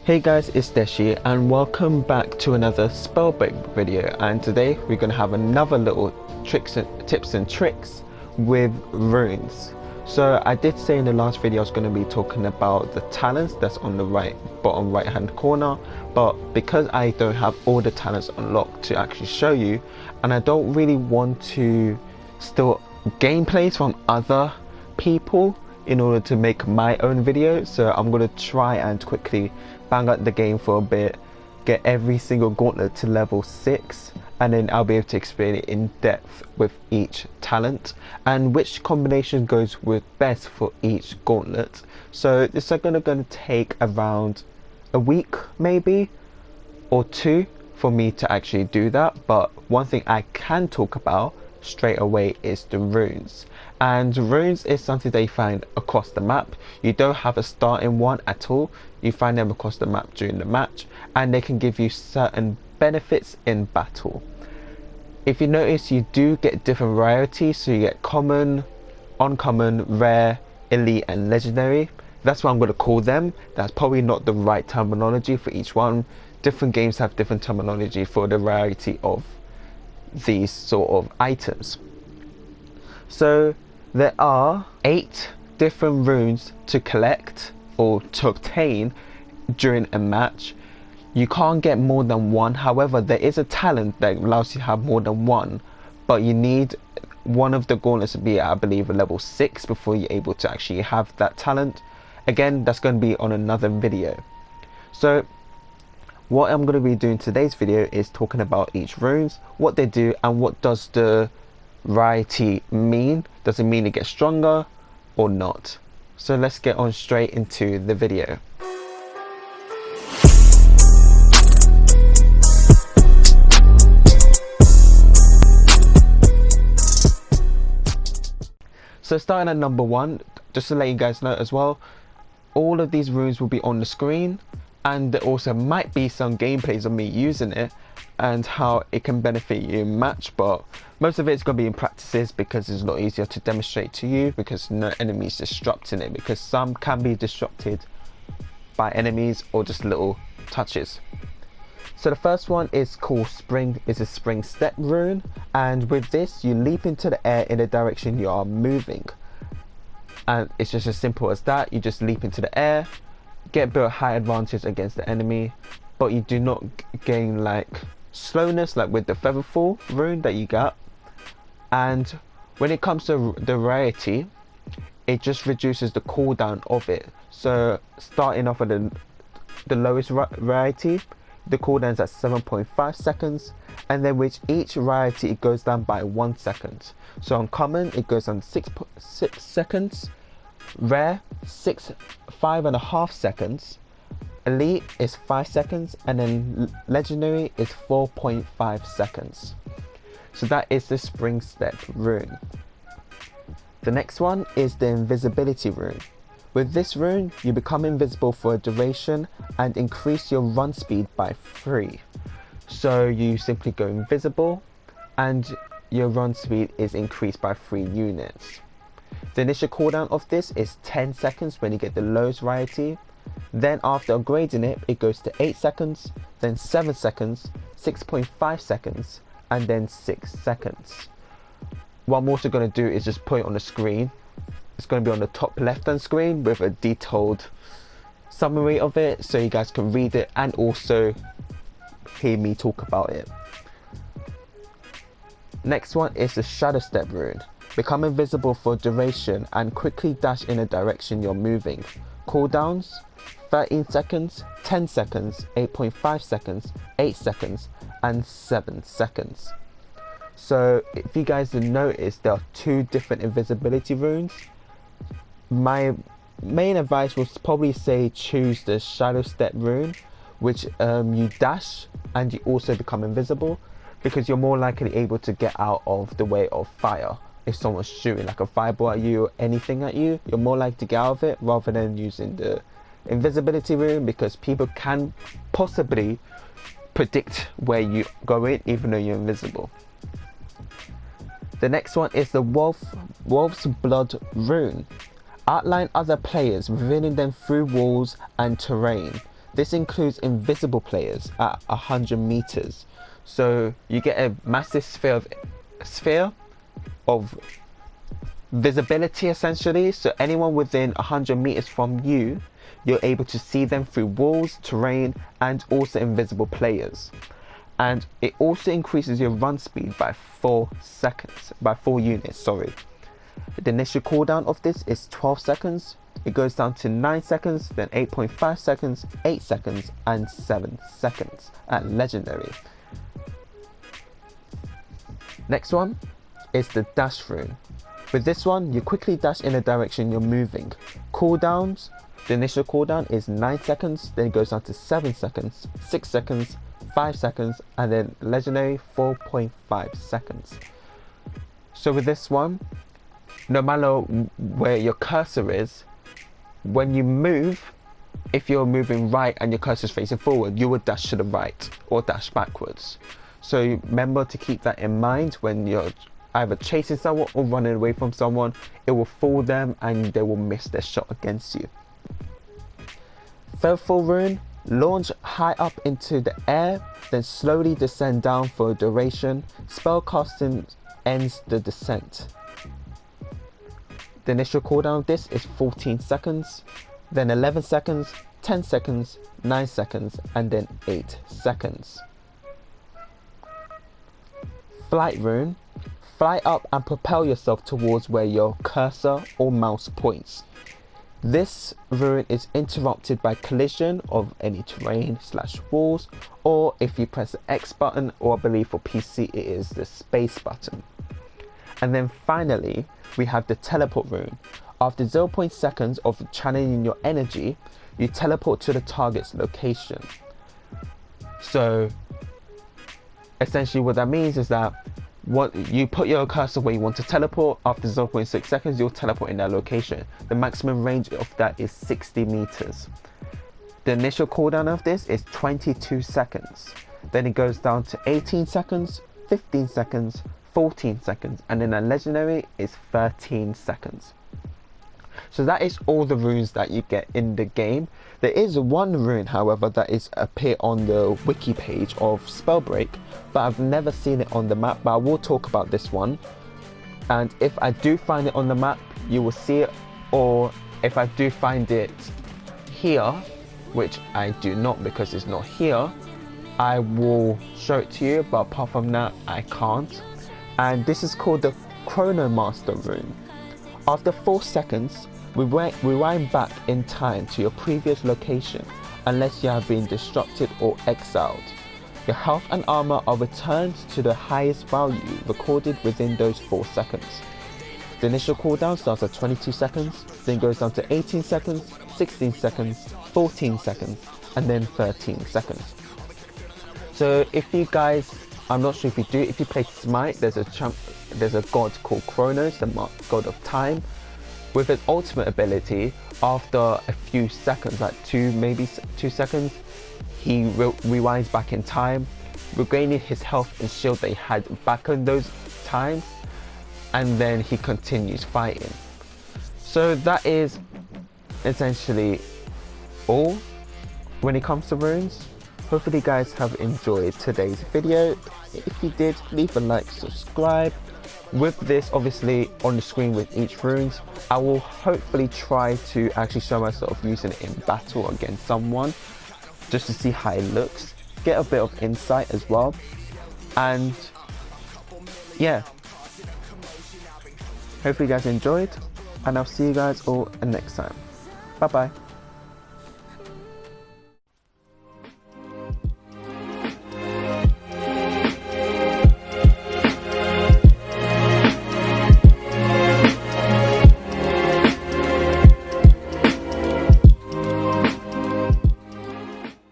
Hey guys, it's Deshy and welcome back to another SpellBreak video, and today we're going to have another little tips and tricks with runes. So I did say in the last video I was going to be talking about the talents that's on the bottom right hand corner, but because I don't have all the talents unlocked to actually show you, and I don't really want to steal gameplays from other people in order to make my own video, so I'm going to try and quickly bang out the game for a bit, get every single gauntlet to level 6, and then I'll be able to explain it in depth with each talent and which combination goes with best for each gauntlet. So this is going to take around a week maybe or two for me to actually do that, but one thing I can talk about straight away is the runes. And runes is something they find across the map. You don't have a starting one at all, you find them across the map during the match, and they can give you certain benefits in battle. If you notice, you do get different rarities, so you get common, uncommon, rare, elite and legendary. That's what I'm going to call them. That's probably not the right terminology for each one. Different games have different terminology for the rarity of these sort of items. So there are 8 different runes to collect or to obtain during a match. You can't get more than one. However, there is a talent that allows you to have more than one, but you need one of the gauntlets to be, I believe, a level 6 before you're able to actually have that talent. Again, that's going to be on another video. So what I'm going to be doing today's video is talking about each runes, what they do, and what does the rarity mean. Does it mean it gets stronger or not? So let's get on straight into the video. So starting at number 1, just to let you guys know as well, all of these runes will be on the screen, and there also might be some gameplays of me using it and how it can benefit you in match, but most of it's going to be in practices because it's a lot easier to demonstrate to you because no enemies disrupting it, because some can be disrupted by enemies or just little touches. So the first one is called Springstep Rune, and with this you leap into the air in the direction you are moving, and it's just as simple as that. You just leap into the air, get a bit of high advantage against the enemy, but you do not gain like slowness like with the Featherfall Rune that you got. And when it comes to the rarity, it just reduces the cooldown of it. So starting off at the lowest rarity, the cooldown is at 7.5 seconds, and then with each rarity it goes down by 1 second. So on common it goes on 6 seconds, rare 5.5 seconds, elite is 5 seconds, and then legendary is 4.5 seconds. So that is the Springstep Rune. The next one is the Invisibility Rune. With this rune you become invisible for a duration and increase your run speed by 3. So you simply go invisible and your run speed is increased by 3 units. The initial cooldown of this is 10 seconds when you get the lowest rarity. Then after upgrading it, it goes to 8 seconds, then 7 seconds, 6.5 seconds, and then 6 seconds. What I'm also going to do is just put it on the screen. It's going to be on the top left hand screen with a detailed summary of it, so you guys can read it and also hear me talk about it. Next one is the Shadowstep Rune. Become invisible for duration and quickly dash in a direction you're moving. Cooldowns 13 seconds, 10 seconds, 8.5 seconds, 8 seconds, and 7 seconds. So if you guys didn't notice, there are 2 different invisibility runes. My main advice would probably say choose the Shadowstep Rune, which you dash and you also become invisible, because you're more likely able to get out of the way of fire. If someone's shooting like a fireball at you or anything at you, you're more likely to get out of it rather than using the Invisibility Rune, because people can possibly predict where you go in even though you're invisible. The next one is the Wolf's Blood Rune. Outline other players, revealing them through walls and terrain. This includes invisible players at 100 meters. So you get a massive sphere of visibility essentially. So anyone within 100 meters from you, you're able to see them through walls, terrain, and also invisible players. And it also increases your run speed by 4 units, sorry. The initial cooldown of this is 12 seconds. It goes down to 9 seconds, then 8.5 seconds, 8 seconds, and 7 seconds at legendary. Next one is the dash rune. With this one, you quickly dash in the direction you're moving. Cooldowns, the initial cooldown is 9 seconds, then it goes down to 7 seconds, 6 seconds, 5 seconds, and then legendary 4.5 seconds. So with this one, no matter where your cursor is, when you move, if you're moving right and your cursor is facing forward, you would dash to the right or dash backwards. So remember to keep that in mind when you're either chasing someone or running away from someone. It will fool them and they will miss their shot against you. Featherfall Rune, launch high up into the air, then slowly descend down for a duration. Spellcasting ends the descent. The initial cooldown of this is 14 seconds, then 11 seconds, 10 seconds, 9 seconds, and then 8 seconds. Flight Rune, fly up and propel yourself towards where your cursor or mouse points. This rune is interrupted by collision of any terrain/walls, or if you press the X button, or I believe for PC it is the space button. And then finally, we have the teleport rune. After 0.0 seconds of channeling your energy, you teleport to the target's location. So essentially what that means is that you put your cursor where you want to teleport. After 0.6 seconds, you'll teleport in that location. The maximum range of that is 60 meters. The initial cooldown of this is 22 seconds. Then it goes down to 18 seconds, 15 seconds, 14 seconds, and then a legendary is 13 seconds. So that is all the runes that you get in the game. There is one rune, however, that is appear on the wiki page of SpellBreak, but I've never seen it on the map, but I will talk about this one. And if I do find it on the map, you will see it, or if I do find it here, which I do not because it's not here, I will show it to you, but apart from that, I can't. And this is called the Chronomaster rune. After 4 seconds, rewind back in time to your previous location unless you have been disrupted or exiled. Your health and armor are returned to the highest value recorded within those 4 seconds. The initial cooldown starts at 22 seconds, then goes down to 18 seconds, 16 seconds, 14 seconds, and then 13 seconds. So if you guys, I'm not sure if you do, if you play Smite, there's a god called Chronos, the god of time. With his ultimate ability, after a few seconds, like maybe 2 seconds, he rewinds back in time, regaining his health and shield that he had back in those times, and then he continues fighting. So that is essentially all when it comes to runes. Hopefully you guys have enjoyed today's video. If you did, leave a like, subscribe. With this obviously on the screen with each runes, I will hopefully try to actually show myself using it in battle against someone, just to see how it looks, get a bit of insight as well. And yeah, hopefully you guys enjoyed, and I'll see you guys all next time. Bye bye.